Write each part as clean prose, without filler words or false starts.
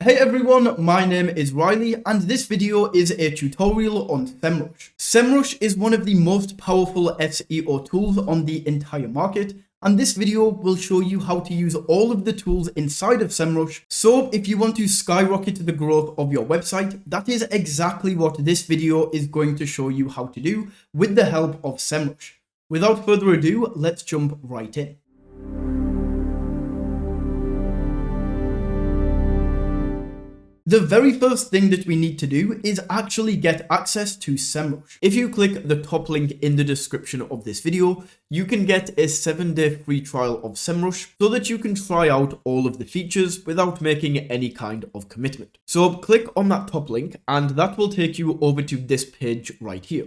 Hey everyone, my name is Riley and this video is a tutorial on Semrush. Semrush is one of the most powerful SEO tools on the entire market, and this video will show you how to use all of the tools inside of Semrush. So if you want to skyrocket the growth of your website, that is exactly what this video is going to show you how to do with the help of Semrush. Without further ado, let's jump right in. The very first thing that we need to do is actually get access to Semrush. If you click the top link in the description of this video, you can get a 7-day free trial of Semrush so that you can try out all of the features without making any kind of commitment. So click on that top link and that will take you over to this page right here.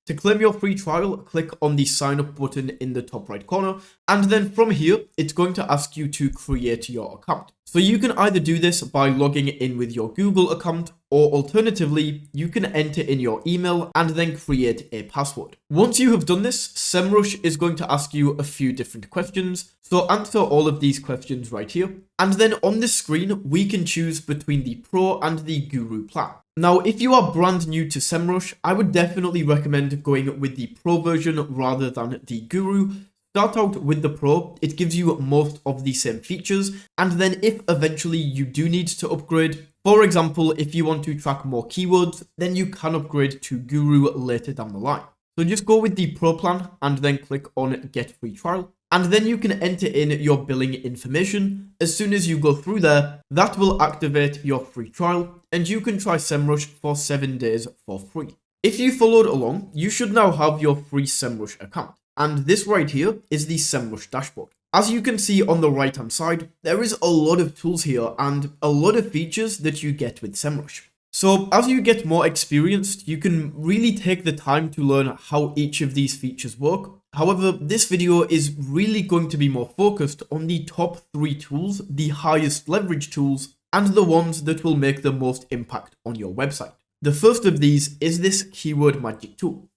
To claim your free trial, click on the sign up button in the top right corner, and then from here, it's going to ask you to create your account. So you can either do this by logging in with your Google account, or alternatively, you can enter in your email and then create a password. Once you have done this, Semrush is going to ask you a few different questions. So answer all of these questions right here. And then on this screen, we can choose between the Pro and the Guru plan. Now, if you are brand new to Semrush, I would definitely recommend going with the Pro version rather than the Guru. Start out with the Pro, it gives you most of the same features, and then if eventually you do need to upgrade, for example, if you want to track more keywords, then you can upgrade to Guru later down the line. So just go with the Pro plan and then click on Get Free Trial. And then you can enter in your billing information. As soon as you go through there, that will activate your free trial and you can try Semrush for 7 days for free. If you followed along, you should now have your free Semrush account. And this right here is the Semrush dashboard. As you can see on the right hand side, there is a lot of tools here and a lot of features that you get with Semrush. So as you get more experienced, you can really take the time to learn how each of these features work. However, this video is really going to be more focused on the top 3 tools, the highest leverage tools, and the ones that will make the most impact on your website. The first of these is this keyword magic tool.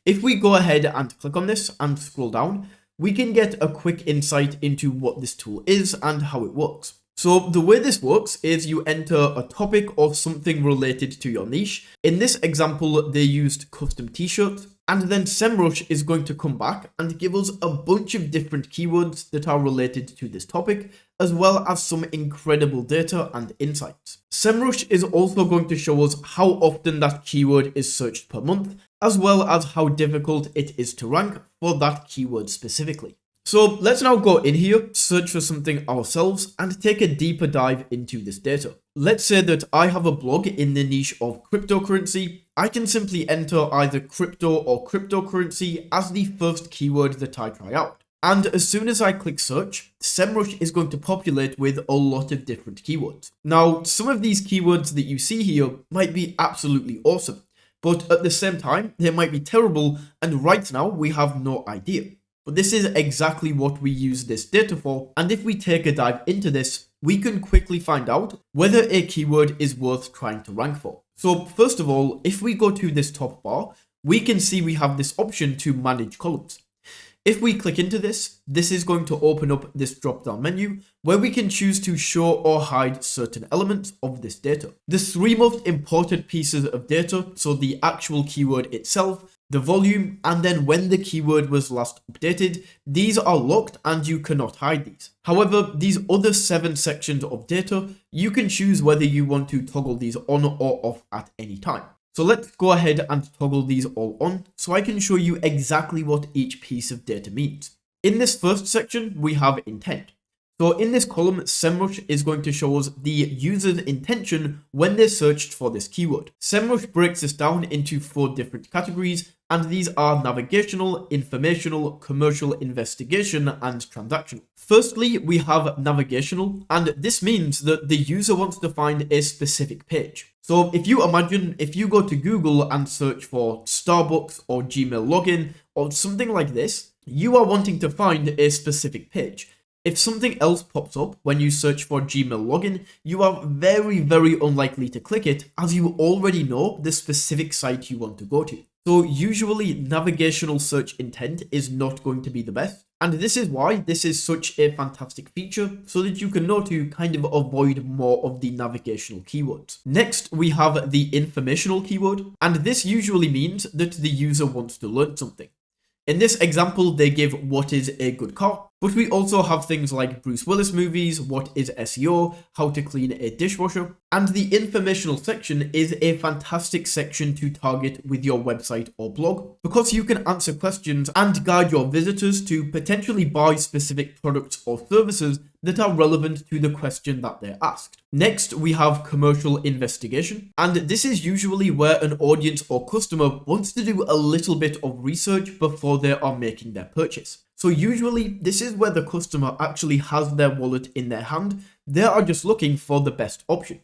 If we go ahead and click on this and scroll down, we can get a quick insight into what this tool is and how it works. So the way this works is you enter a topic or something related to your niche. In this example, they used custom t-shirts, and then Semrush is going to come back and give us a bunch of different keywords that are related to this topic, as well as some incredible data and insights. Semrush is also going to show us how often that keyword is searched per month, as well as how difficult it is to rank for that keyword specifically. So let's now go in here, search for something ourselves, and take a deeper dive into this data. Let's say that I have a blog in the niche of cryptocurrency. I can simply enter either crypto or cryptocurrency as the first keyword that I try out. And as soon as I click search, Semrush is going to populate with a lot of different keywords. Now, some of these keywords that you see here might be absolutely awesome, but at the same time, they might be terrible, and right now we have no idea. But this is exactly what we use this data for, and if we take a dive into this, we can quickly find out whether a keyword is worth trying to rank for. So first of all, if we go to this top bar, we can see we have this option to manage columns. If we click into this, this is going to open up this drop-down menu where we can choose to show or hide certain elements of this data. The 3 most important pieces of data, so the actual keyword itself, the volume, and then when the keyword was last updated, these are locked and you cannot hide these. However, these other 7 sections of data, you can choose whether you want to toggle these on or off at any time. So let's go ahead and toggle these all on so I can show you exactly what each piece of data means. In this first section, we have intent. So in this column, Semrush is going to show us the user's intention when they searched for this keyword. Semrush breaks this down into 4 different categories, and these are navigational, informational, commercial, investigation, and transactional. Firstly, we have navigational, and this means that the user wants to find a specific page. So if you imagine, if you go to Google and search for Starbucks or Gmail login or something like this, you are wanting to find a specific page. If something else pops up when you search for Gmail login, you are very unlikely to click it as you already know the specific site you want to go to. So usually navigational search intent is not going to be the best. And this is why this is such a fantastic feature, so that you can know to kind of avoid more of the navigational keywords. Next, we have the informational keyword, and this usually means that the user wants to learn something. In this example, they give what is a good car, but we also have things like Bruce Willis movies, what is SEO, how to clean a dishwasher, and the informational section is a fantastic section to target with your website or blog, because you can answer questions and guide your visitors to potentially buy specific products or services that are relevant to the question that they're asked. Next, we have commercial investigation, and this is usually where an audience or customer wants to do a little bit of research before they are making their purchase. So usually this is where the customer actually has their wallet in their hand. They are just looking for the best option.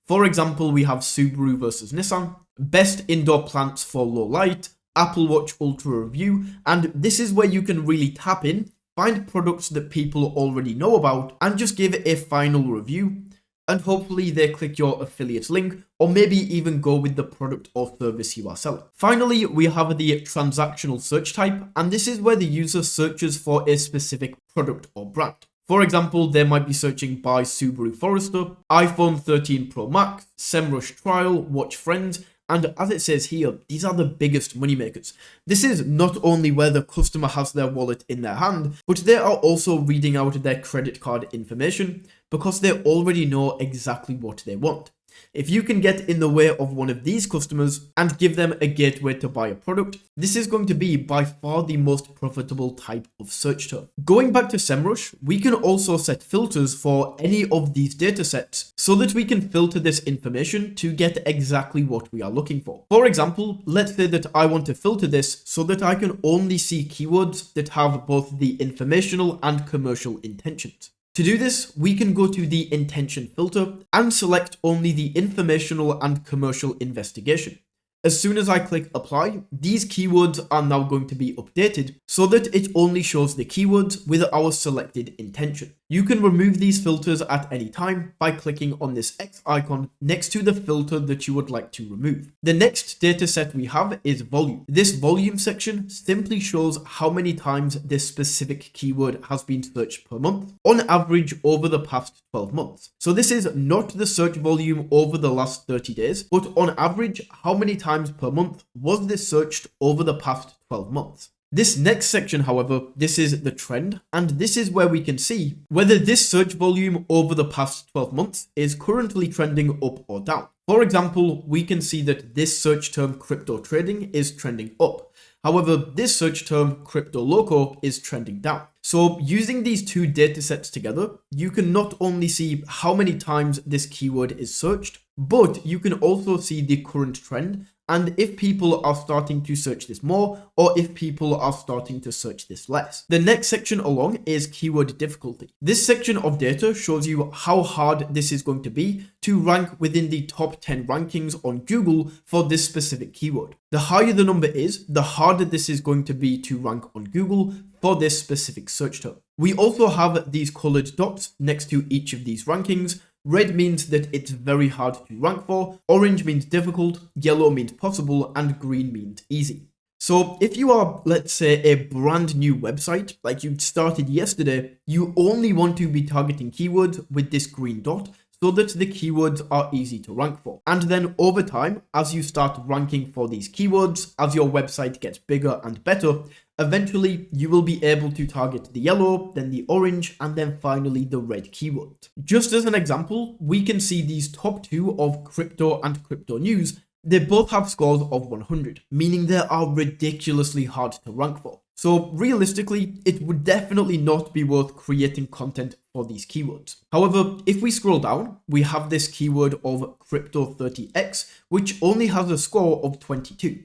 For example, we have Subaru versus Nissan, best indoor plants for low light, Apple Watch Ultra review, and this is where you can really tap in, find products that people already know about, and just give it a final review. And hopefully they click your affiliate link, or maybe even go with the product or service you are selling. Finally, we have the transactional search type, and this is where the user searches for a specific product or brand. For example, they might be searching by Subaru Forester, iPhone 13 Pro Max, Semrush trial, watch friends, and as it says here, these are the biggest moneymakers. This is not only where the customer has their wallet in their hand, but they are also reading out their credit card information because they already know exactly what they want. If you can get in the way of one of these customers and give them a gateway to buy a product, this is going to be by far the most profitable type of search term. Going back to Semrush, we can also set filters for any of these data sets so that we can filter this information to get exactly what we are looking for. For example, let's say that I want to filter this so that I can only see keywords that have both the informational and commercial intentions. To do this, we can go to the intention filter and select only the informational and commercial investigation. As soon as I click apply, these keywords are now going to be updated so that it only shows the keywords with our selected intention. You can remove these filters at any time by clicking on this X icon next to the filter that you would like to remove. The next data set we have is volume. This volume section simply shows how many times this specific keyword has been searched per month, on average over the past 12 months. So this is not the search volume over the last 30 days, but on average, how many times per month was this searched over the past 12 months. This next section, however, this is the trend, and this is where we can see whether this search volume over the past 12 months is currently trending up or down. For example, we can see that this search term crypto trading is trending up. However, this search term crypto loco is trending down. So using these two data sets together, you can not only see how many times this keyword is searched, but you can also see the current trend and if people are starting to search this more or if people are starting to search this less. The next section along is keyword difficulty. This section of data shows you how hard this is going to be to rank within the top 10 rankings on Google for this specific keyword. The higher the number is, the harder this is going to be to rank on Google for this specific search term. We also have these colored dots next to each of these rankings. Red means that it's very hard to rank for, orange means difficult, yellow means possible, and green means easy. So if you are, let's say, a brand new website, like you started yesterday, you only want to be targeting keywords with this green dot so that the keywords are easy to rank for. And then over time, as you start ranking for these keywords, as your website gets bigger and better, eventually you will be able to target the yellow, then the orange, and then finally the red keyword. Just as an example, we can see these top two of crypto and crypto news. They both have scores of 100, meaning they are ridiculously hard to rank for. So realistically, it would definitely not be worth creating content for these keywords. However, if we scroll down, we have this keyword of crypto 30x, which only has a score of 22.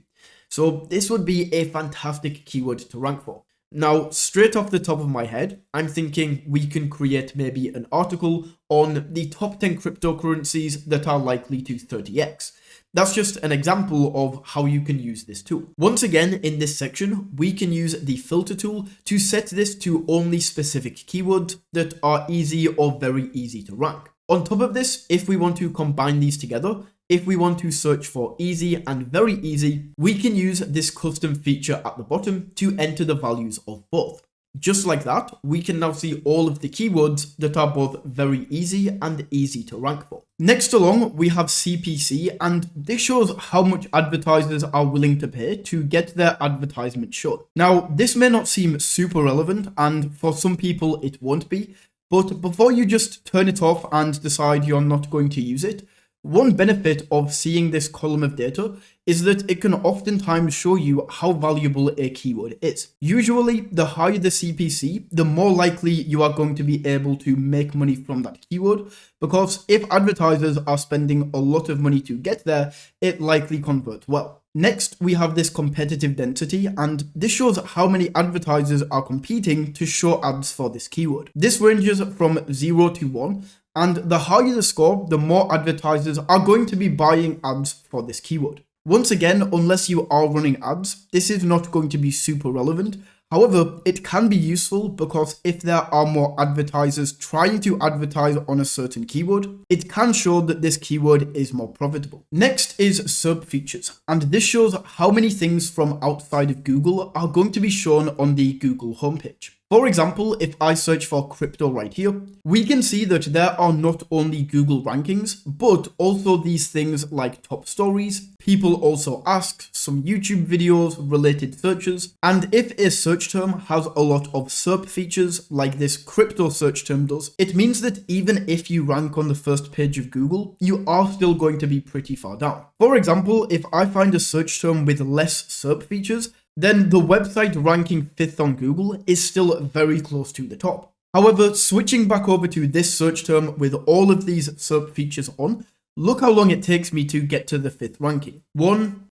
So this would be a fantastic keyword to rank for. Now, straight off the top of my head, I'm thinking we can create maybe an article on the top 10 cryptocurrencies that are likely to 30x. That's just an example of how you can use this tool. Once again, in this section, we can use the filter tool to set this to only specific keywords that are easy or very easy to rank. On top of this, if we want to combine these together, if we want to search for easy and very easy, we can use this custom feature at the bottom to enter the values of both. Just like that, we can now see all of the keywords that are both very easy and easy to rank for. Next along, we have CPC, and this shows how much advertisers are willing to pay to get their advertisement shown. Now, this may not seem super relevant, and for some people it won't be, but before you just turn it off and decide you're not going to use it, one benefit of seeing this column of data is that it can oftentimes show you how valuable a keyword is. Usually, the higher the CPC, the more likely you are going to be able to make money from that keyword, because if advertisers are spending a lot of money to get there, it likely converts well. Next, we have this competitive density, and this shows how many advertisers are competing to show ads for this keyword. This ranges from 0 to 1, and the higher the score, the more advertisers are going to be buying ads for this keyword. Once again, unless you are running ads, this is not going to be super relevant. However, it can be useful because if there are more advertisers trying to advertise on a certain keyword, it can show that this keyword is more profitable. Next is SERP features, and this shows how many things from outside of Google are going to be shown on the Google homepage. For example, if I search for crypto right here, we can see that there are not only Google rankings, but also these things like top stories. People also ask, some YouTube videos, related searches, and if a search term has a lot of SERP features like this crypto search term does, it means that even if you rank on the first page of Google, you are still going to be pretty far down. For example, if I find a search term with less SERP features, then the website ranking 5th on Google is still very close to the top. However, switching back over to this search term with all of these SERP features on, look how long it takes me to get to the 5th ranking. 1,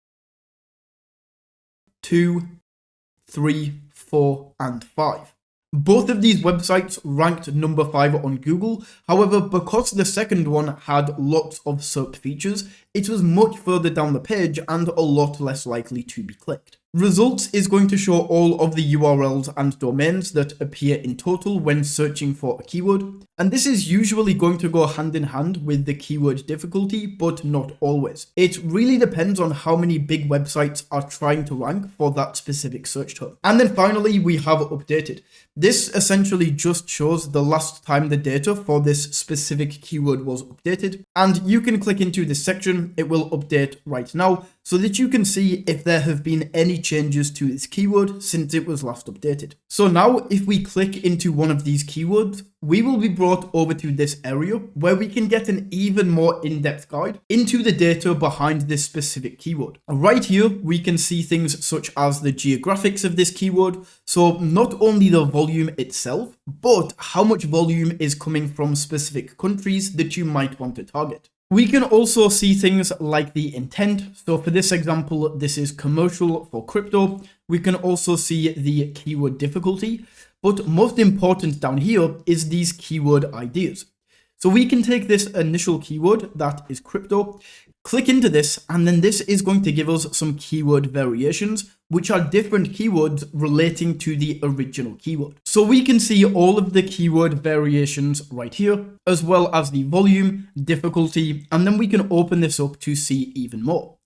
2, 3, 4, and 5. Both of these websites ranked number 5 on Google. However, because the second one had lots of SERP features, it was much further down the page and a lot less likely to be clicked. Results is going to show all of the URLs and domains that appear in total when searching for a keyword, and this is usually going to go hand in hand with the keyword difficulty, but not always. It really depends on how many big websites are trying to rank for that specific search term. And then finally, we have updated. This essentially just shows the last time the data for this specific keyword was updated, and you can click into this section. It will update right now so that you can see if there have been any changes to this keyword since it was last updated. So now if we click into one of these keywords, we will be brought over to this area where we can get an even more in-depth guide into the data behind this specific keyword. Right here, we can see things such as the geographics of this keyword. So not only the volume itself, but how much volume is coming from specific countries that you might want to target. We can also see things like the intent. So for this example, this is commercial for crypto. We can also see the keyword difficulty, but most important down here is these keyword ideas. So we can take this initial keyword that is crypto, click into this, and then this is going to give us some keyword variations, which are different keywords relating to the original keyword. So we can see all of the keyword variations right here, as well as the volume, difficulty, and then we can open this up to see even more.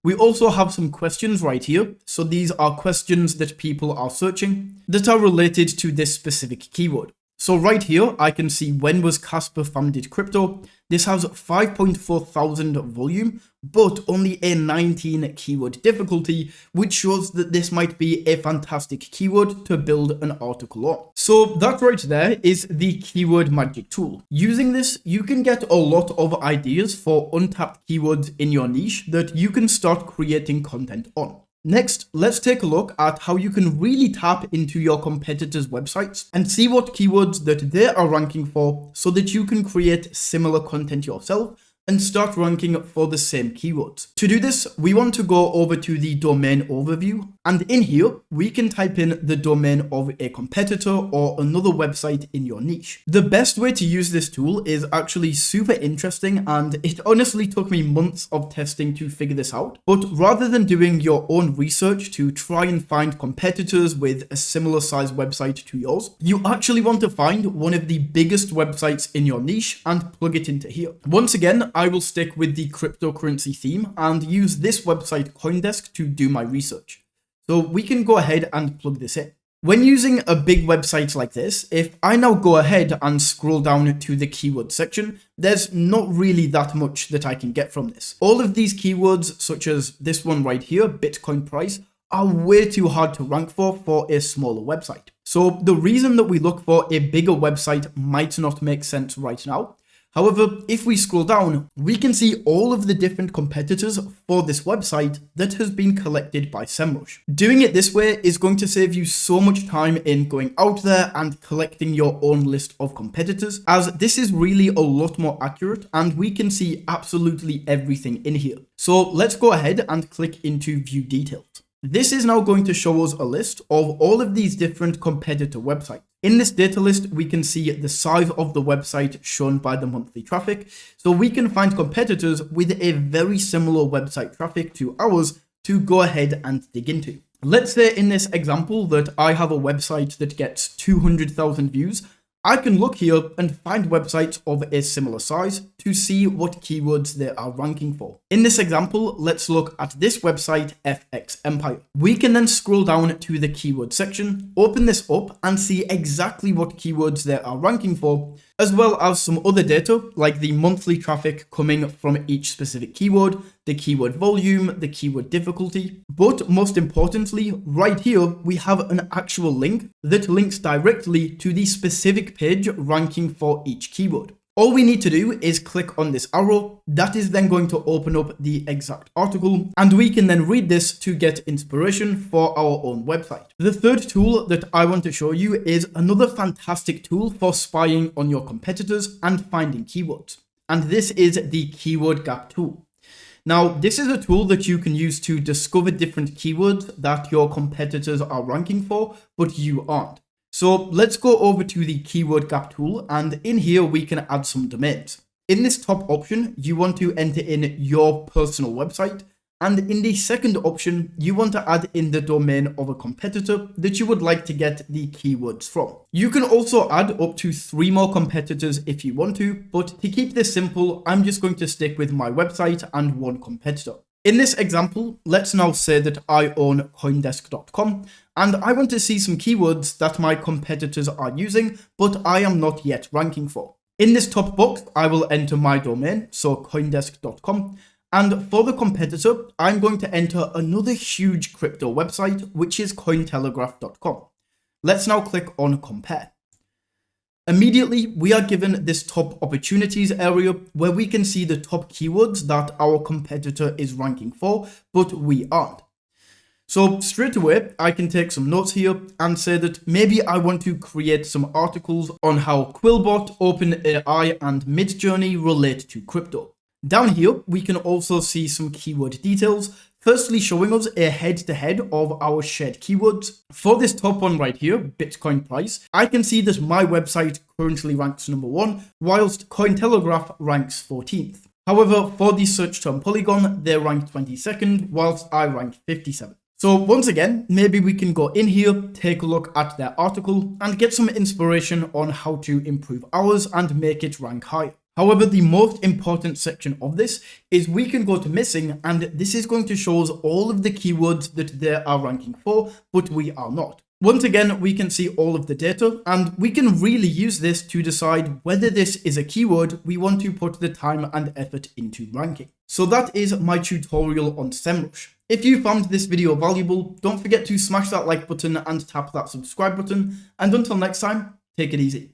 We also have some questions right here. So these are questions that people are searching that are related to this specific keyword. So right here, I can see when was Casper founded crypto. This has 5.4 thousand volume, but only a 19 keyword difficulty, which shows that this might be a fantastic keyword to build an article on. So that right there is the keyword magic tool. Using this, you can get a lot of ideas for untapped keywords in your niche that you can start creating content on. Next, let's take a look at how you can really tap into your competitors' websites and see what keywords that they are ranking for so that you can create similar content yourself and start ranking for the same keywords. To do this, we want to go over to the domain overview, And in here, we can type in the domain of a competitor or another website in your niche. The best way to use this tool is actually super interesting, and it honestly took me months of testing to figure this out. But rather than doing your own research to try and find competitors with a similar size website to yours, you actually want to find one of the biggest websites in your niche and plug it into here. Once again, I will stick with the cryptocurrency theme and use this website CoinDesk to do my research. So we can go ahead and plug this in. When using a big website like this, if I now go ahead and scroll down to the keyword section, there's not really that much that I can get from this. All of these keywords, such as this one right here, Bitcoin price, are way too hard to rank for a smaller website. So the reason that we look for a bigger website might not make sense right now. However, if we scroll down, we can see all of the different competitors for this website that has been collected by Semrush. Doing it this way is going to save you so much time in going out there and collecting your own list of competitors, as this is really a lot more accurate and we can see absolutely everything in here. So let's go ahead and click into view details. This is now going to show us a list of all of these different competitor websites. In this data list, we can see the size of the website shown by the monthly traffic. So we can find competitors with a very similar website traffic to ours to go ahead and dig into. Let's say in this example that I have a website that gets 200,000 views. I can look here and find websites of a similar size to see what keywords they are ranking for. In this example, let's look at this website, FX Empire. We can then scroll down to the keyword section, open this up and see exactly what keywords they are ranking for, as well as some other data like the monthly traffic coming from each specific keyword, the keyword volume, the keyword difficulty. But most importantly, right here, we have an actual link that links directly to the specific page ranking for each keyword. All we need to do is click on this arrow. That is then going to open up the exact article, and we can then read this to get inspiration for our own website. The third tool that I want to show you is another fantastic tool for spying on your competitors and finding keywords. And this is the Keyword Gap tool. Now, this is a tool that you can use to discover different keywords that your competitors are ranking for, but you aren't. So let's go over to the Keyword Gap tool, and in here we can add some domains. In this top option, you want to enter in your personal website, and in the second option, you want to add in the domain of a competitor that you would like to get the keywords from. You can also add up to 3 more competitors if you want to, but to keep this simple, I'm just going to stick with my website and 1 competitor. In this example, let's now say that I own coindesk.com and I want to see some keywords that my competitors are using, but I am not yet ranking for. In this top box, I will enter my domain, so coindesk.com. And for the competitor, I'm going to enter another huge crypto website, which is cointelegraph.com. Let's now click on compare. Immediately, we are given this top opportunities area where we can see the top keywords that our competitor is ranking for, but we aren't. So straight away, I can take some notes here and say that maybe I want to create some articles on how Quillbot, OpenAI, and Midjourney relate to crypto. Down here, we can also see some keyword details, firstly showing us a head-to-head of our shared keywords. For this top one right here, Bitcoin price, I can see that my website currently ranks number 1, whilst Cointelegraph ranks 14th. However, for the search term Polygon, they rank 22nd, whilst I rank 57th. So once again, maybe we can go in here, take a look at their article, and get some inspiration on how to improve ours and make it rank higher. However, the most important section of this is we can go to missing, and this is going to show us all of the keywords that they are ranking for, but we are not. Once again, we can see all of the data, and we can really use this to decide whether this is a keyword we want to put the time and effort into ranking. So that is my tutorial on Semrush. If you found this video valuable, don't forget to smash that like button and tap that subscribe button. And until next time, take it easy.